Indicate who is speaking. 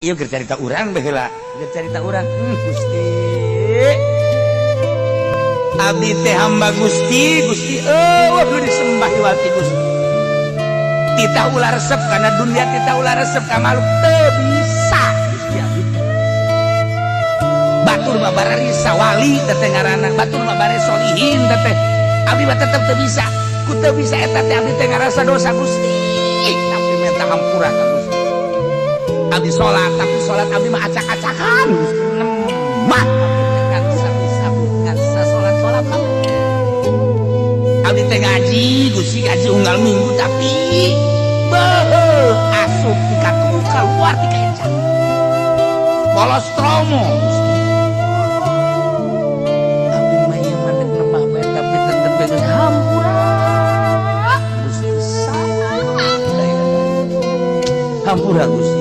Speaker 1: Iya keur carita urang baheula, keur carita urang. Gusti. Abdi teh hamba Gusti, Gusti eueuh disembah iwati Gusti. Titah ulah resep kana dunia, titah ulah resep ka makhluk teu bisa Gusti abdi. Batur babari sawali teh ngaranna, batur babari solihin teh. Abdi mah tetep teu bisa. Ku teu bisa eta teh abdi teh ngarasa dosa Gusti. Tapi minta hampura ka Gusti. Abdi sholat, tapi sholat abdi mah acak-acakan. Mah kan bisa sholat mah. Abdi teh ngaji, Gusti ngaji unggal minggu tapi beuh asup ti katu keluar ti kaencang. Bolos tromo Gusti. Abdi mah ieu mah lemah bae tapi tetep beungeun hampura. Gusti saha. Hampura Gusti.